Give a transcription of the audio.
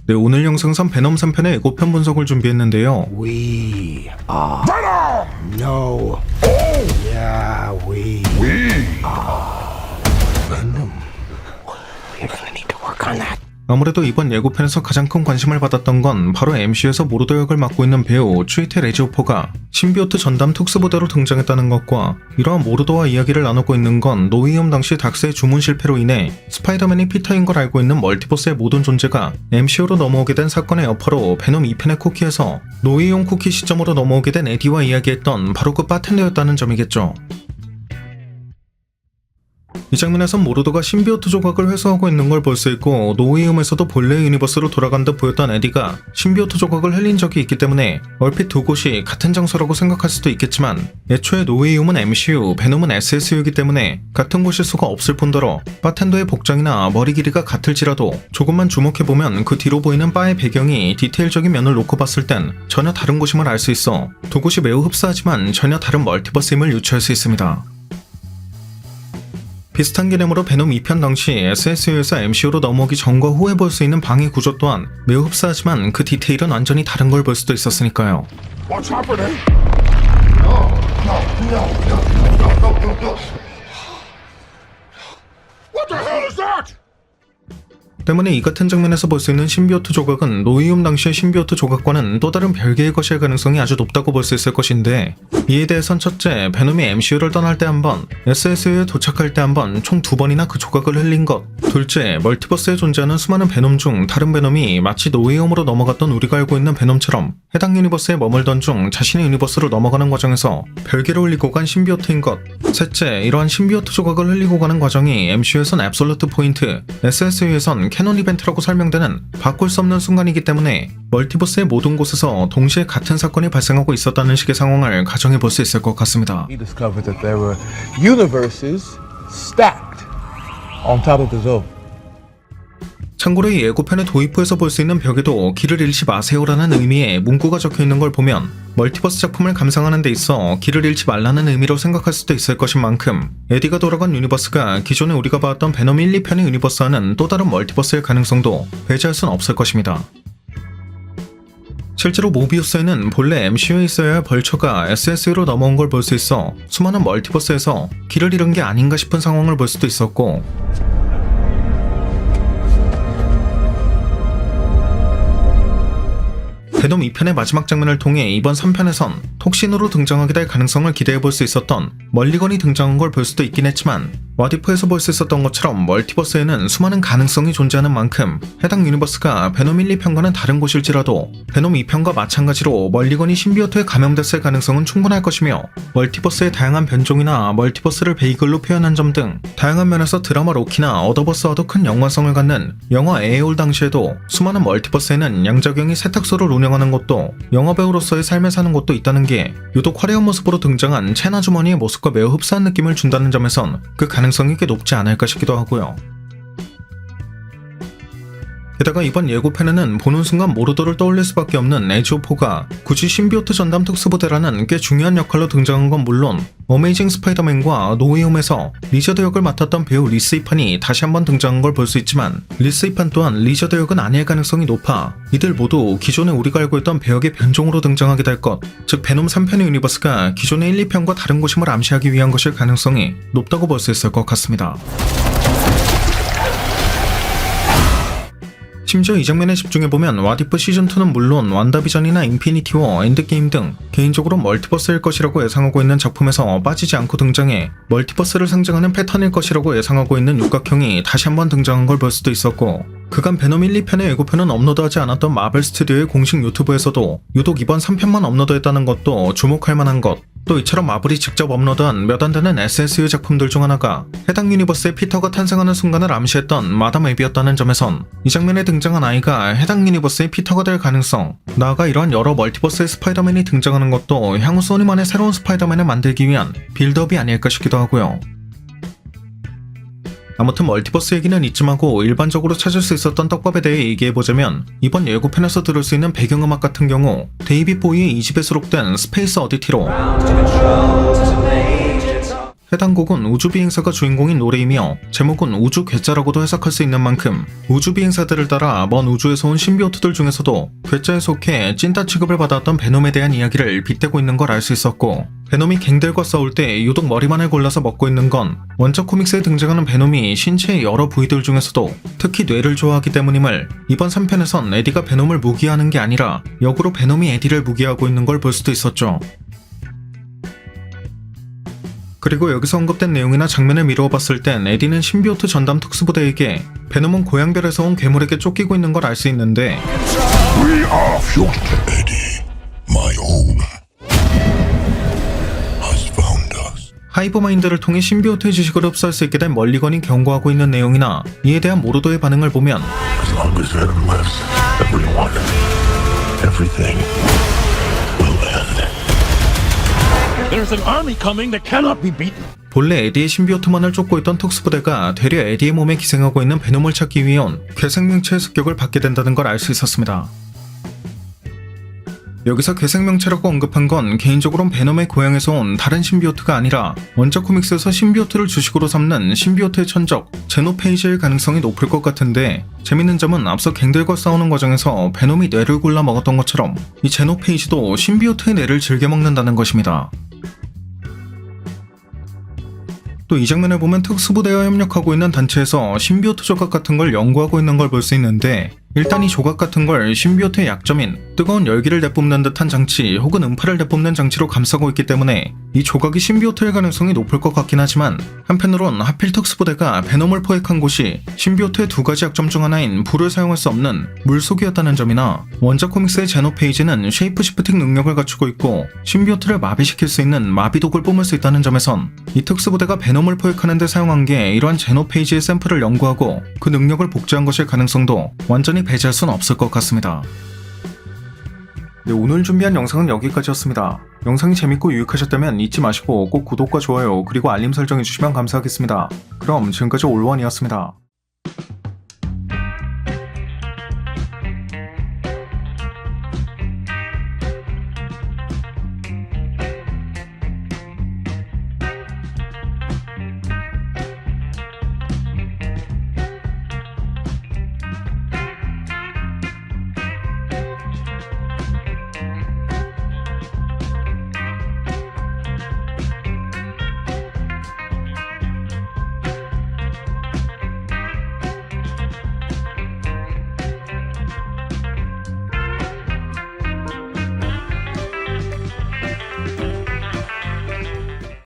네, 오늘 영상선 베놈 3편의 예고편 분석을 준비했는데요. We are no. Yeah, we are Venom. We're gonna need to work on that. 아무래도 이번 예고편에서 가장 큰 관심을 받았던 건 바로 MCU에서 모르더 역을 맡고 있는 배우 추이테 레지오퍼가 신비오트 전담 특수부대로 등장했다는 것과 이러한 모르더와 이야기를 나누고 있는 건 노웨이홈 당시 닥스의 주문 실패로 인해 스파이더맨이 피터인 걸 알고 있는 멀티버스의 모든 존재가 MCU로 넘어오게 된 사건의 여파로 베놈 2편의 쿠키에서 노웨이홈 쿠키 시점으로 넘어오게 된 에디와 이야기했던 바로 그 바텐더였다는 점이겠죠. 이 장면에선 모르더가 신비오트 조각을 회수하고 있는 걸 볼 수 있고 노웨이홈에서도 본래 유니버스로 돌아간 듯 보였던 에디가 신비오트 조각을 흘린 적이 있기 때문에 얼핏 두 곳이 같은 장소라고 생각할 수도 있겠지만 애초에 노웨이홈은 MCU, 베놈은 SSU이기 때문에 같은 곳일 수가 없을 뿐더러 바텐더의 복장이나 머리 길이가 같을지라도 조금만 주목해보면 그 뒤로 보이는 바의 배경이 디테일적인 면을 놓고 봤을 땐 전혀 다른 곳임을 알 수 있어 두 곳이 매우 흡사하지만 전혀 다른 멀티버스임을 유추할 수 있습니다. 비슷한 개념으로 베놈 2편 당시 SSU에서 MCU로 넘어오기 전과 후에 볼 수 있는 방해 구조 또한 매우 흡사하지만 그 디테일은 완전히 다른 걸 볼 수도 있었으니까요. What's happening? No. What the hell is that? 때문에 이 같은 장면에서 볼 수 있는 신비오트 조각은 노웨이홈 당시의 신비오트 조각과는 또 다른 별개의 것일 가능성이 아주 높다고 볼 수 있을 것인데 이에 대해선 첫째, 베놈이 MCU를 떠날 때 한 번, SSU에 도착할 때 한 번 총 2번이나 그 조각을 흘린 것. 둘째, 멀티버스에 존재하는 수많은 베놈 중 다른 베놈이 마치 노웨이홈으로 넘어갔던 우리가 알고 있는 베놈처럼 해당 유니버스에 머물던 중 자신의 유니버스로 넘어가는 과정에서 별개로 흘리고 간 신비오트인 것. 셋째, 이러한 신비오트 조각을 흘리고 가는 과정이 MCU에선 앱솔루트 포인트, SSU에선 캐논 이벤트라고 설명되는 바꿀 수 없는 순간이기 때문에 멀티버스의 모든 곳에서 동시에 같은 사건이 발생하고 있었다는 식의 상황을 가정해 볼 수 있을 것 같습니다. He discovered that there were universes stacked on top of his own. 참고로 이 예고편의 도입부에서 볼 수 있는 벽에도 길을 잃지 마세요라는 의미의 문구가 적혀있는 걸 보면 멀티버스 작품을 감상하는 데 있어 길을 잃지 말라는 의미로 생각할 수도 있을 것인 만큼 에디가 돌아간 유니버스가 기존에 우리가 봤던 베놈 1, 2편의 유니버스와는 또 다른 멀티버스일 가능성도 배제할 순 없을 것입니다. 실제로 모비우스에는 본래 MCU에 있어야 할 벌처가 SSU로 넘어온 걸 볼 수 있어 수많은 멀티버스에서 길을 잃은 게 아닌가 싶은 상황을 볼 수도 있었고 베놈 2편의 마지막 장면을 통해 이번 3편에선 톡신으로 등장하게 될 가능성을 기대해볼 수 있었던 멀리건이 등장한 걸 볼 수도 있긴 했지만 와디프에서 볼 수 있었던 것처럼 멀티버스에는 수많은 가능성이 존재하는 만큼 해당 유니버스가 베놈 1, 2편과는 다른 곳일지라도 베놈 2편과 마찬가지로 멀리건이 신비오트에 감염됐을 가능성은 충분할 것이며 멀티버스의 다양한 변종이나 멀티버스를 베이글로 표현한 점 등 다양한 면에서 드라마 로키나 어더버스와도 큰 연관성을 갖는 영화 에어올 당시에도 수많은 멀티버스에는 양자경이 세탁소를 운영하는 것도 영화배우로서의 삶을 사는 것도 있다는 게 유독 화려한 모습으로 등장한 첸 아주머니의 모습과 매우 흡사한 느낌을 준다는 점에선 그 가능성이 꽤 높지 않을까 싶기도 하고요. 게다가 이번 예고편에는 보는 순간 모르더를 떠올릴 수밖에 없는 에지오포가 굳이 신비오트 전담 특수부대라는 꽤 중요한 역할로 등장한 건 물론 어메이징 스파이더맨과 노웨이홈에서 리저드 역을 맡았던 배우 리스 이판이 다시 한번 등장한 걸 볼 수 있지만 리스 이판 또한 리저드 역은 아닐 가능성이 높아 이들 모두 기존에 우리가 알고 있던 배역의 변종으로 등장하게 될 것, 즉 베놈 3편의 유니버스가 기존의 1, 2편과 다른 곳임을 암시하기 위한 것일 가능성이 높다고 볼 수 있을 것 같습니다. 심지어 이 장면에 집중해보면 와디프 시즌2는 물론 완다비전이나 인피니티 워, 엔드게임 등 개인적으로 멀티버스일 것이라고 예상하고 있는 작품에서 빠지지 않고 등장해 멀티버스를 상징하는 패턴일 것이라고 예상하고 있는 육각형이 다시 한번 등장한 걸 볼 수도 있었고 그간 베놈 1, 2편의 예고편은 업로드하지 않았던 마블 스튜디오의 공식 유튜브에서도 유독 이번 3편만 업로드했다는 것도 주목할 만한 것. 또 이처럼 마블이 직접 업로드한 몇 안 되는 SSU 작품들 중 하나가 해당 유니버스의 피터가 탄생하는 순간을 암시했던 마담 웹이었다는 점에선 이 장면에 등장한 아이가 해당 유니버스의 피터가 될 가능성, 나아가 이런 여러 멀티버스의 스파이더맨이 등장하는 것도 향후 소니만의 새로운 스파이더맨을 만들기 위한 빌드업이 아닐까 싶기도 하고요. 아무튼 멀티버스 얘기는 이쯤하고 일반적으로 찾을 수 있었던 떡밥에 대해 얘기해보자면 이번 예고편에서 들을 수 있는 배경음악 같은 경우 데이빗 보이의 2집에 수록된 스페이스 어디티로 해당 곡은 우주비행사가 주인공인 노래이며 제목은 우주괴짜라고도 해석할 수 있는 만큼 우주비행사들을 따라 먼 우주에서 온 신비오트들 중에서도 괴짜에 속해 찐따 취급을 받았던 베놈에 대한 이야기를 빗대고 있는 걸 알 수 있었고, 베놈이 갱들과 싸울 때 유독 머리만을 골라서 먹고 있는 건 원작 코믹스에 등장하는 베놈이 신체의 여러 부위들 중에서도 특히 뇌를 좋아하기 때문임을 이번 3편에선 에디가 베놈을 무기화하는 게 아니라 역으로 베놈이 에디를 무기화하고 있는 걸 볼 수도 있었죠. 그리고 여기서 언급된 내용이나 장면을 미루어 봤을 땐 에디는 신비오트 전담 특수부대에게 베놈은 고향별에서 온 괴물에게 쫓기고 있는 걸 알 수 있는데, We are fugitive. Eddie, my old has found us. 하이브마인드를 통해 신비오트의 지식을 흡수할 수 있게 된 멀리건이 경고하고 있는 내용이나 이에 대한 모로도의 반응을 보면 As long as Ed lives, everyone, everything will end. There's an army coming that cannot be beaten. 본래 에디의 신비오트만을 쫓고 있던 특수부대가 되려 에디의 몸에 기생하고 있는 베놈을 찾기 위해 온 괴생명체의 습격을 받게 된다는 걸 알 수 있었습니다. 여기서 괴생명체라고 언급한 건 개인적으로는 베놈의 고향에서 온 다른 신비오트가 아니라 원작 코믹스에서 신비오트를 주식으로 삼는 신비오트의 천적 제노페이지일 가능성이 높을 것 같은데, 재밌는 점은 앞서 갱들과 싸우는 과정에서 베놈이 뇌를 골라 먹었던 것처럼 이 제노페이지도 신비오트의 뇌를 즐겨 먹는다는 것입니다. 또 이 장면을 보면 특수부대와 협력하고 있는 단체에서 신비오트 조각 같은 걸 연구하고 있는 걸 볼 수 있는데, 일단 이 조각 같은 걸 신비오트의 약점인 뜨거운 열기를 내뿜는 듯한 장치 혹은 음파를 내뿜는 장치로 감싸고 있기 때문에 이 조각이 신비오트일 가능성이 높을 것 같긴 하지만, 한편으론 하필 특수부대가 베놈을 포획한 곳이 신비오트의 두 가지 약점 중 하나인 불을 사용할 수 없는 물속이었다는 점이나, 원작 코믹스의 제노페이지는 쉐이프 시프팅 능력을 갖추고 있고 신비오트를 마비시킬 수 있는 마비독을 뿜을 수 있다는 점에선 이 특수부대가 베놈을 포획하는 데 사용한 게 이러한 제노페이지의 샘플을 연구하고 그 능력을 복제한 것일 가능성도 완전히 배제할 수는 없을 것 같습니다. 네, 오늘 준비한 영상은 여기까지였습니다. 영상이 재밌고 유익하셨다면 잊지 마시고 꼭 구독과 좋아요 그리고 알림 설정해주시면 감사하겠습니다. 그럼 지금까지 올원이었습니다.